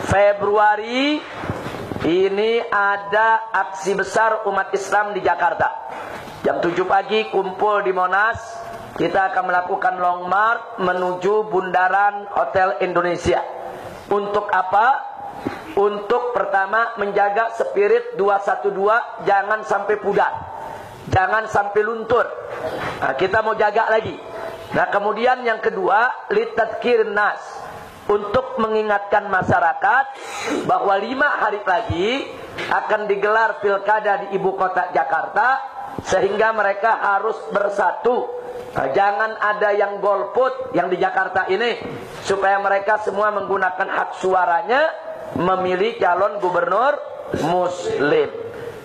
Februari ini ada aksi besar umat Islam di Jakarta. Jam 7 pagi kumpul di Monas. Kita akan melakukan long march menuju bundaran Hotel Indonesia. Untuk apa? Untuk pertama menjaga spirit 212 jangan sampai pudar. Jangan sampai luntur. Nah, kita mau jaga lagi. Nah, kemudian yang kedua, litadkirin nas, untuk mengingatkan masyarakat bahwa 5 hari lagi akan digelar pilkada di ibu kota Jakarta, sehingga mereka harus bersatu. Nah, jangan ada yang golput yang di Jakarta ini, supaya mereka semua menggunakan hak suaranya memilih calon gubernur muslim.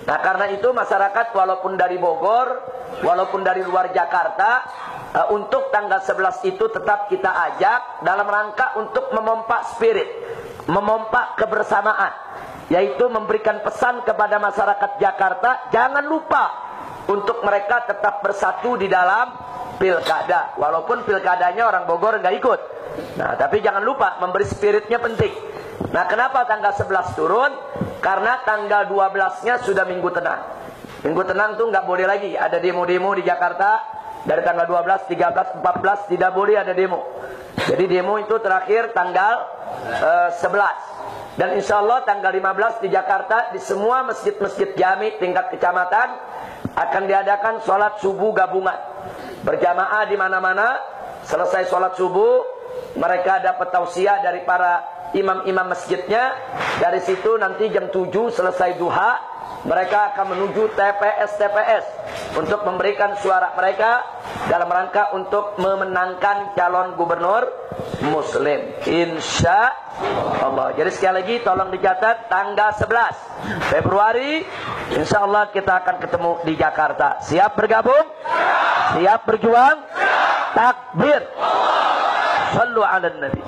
Nah, karena itu masyarakat walaupun dari Bogor, walaupun dari luar Jakarta, untuk tanggal 11 itu tetap kita ajak dalam rangka untuk memompa spirit, memompa kebersamaan, yaitu memberikan pesan kepada masyarakat Jakarta, jangan lupa untuk mereka tetap bersatu di dalam pilkada. Walaupun pilkadanya orang Bogor nggak ikut. Nah, tapi jangan lupa memberi spiritnya penting. Nah, kenapa tanggal 11 turun? Karena tanggal 12-nya sudah minggu tenang. Minggu tenang tuh nggak boleh lagi ada demo-demo di Jakarta. Dari tanggal 12, 13, 14 tidak boleh ada demo. Jadi demo itu terakhir tanggal 11. Dan insya Allah tanggal 15 di Jakarta, di semua masjid-masjid jami tingkat kecamatan akan diadakan sholat subuh gabungan. Berjamaah di mana-mana. Selesai sholat subuh, mereka dapat tausiah dari para imam-imam masjidnya. Dari situ nanti jam 7 selesai duha, mereka akan menuju TPS-TPS untuk memberikan suara mereka dalam rangka untuk memenangkan calon gubernur muslim, insya Allah. Jadi sekali lagi tolong dicatat, tanggal 11 Februari insya Allah kita akan ketemu di Jakarta. Siap bergabung? Siap berjuang? Takbir. Sallu ala nabi.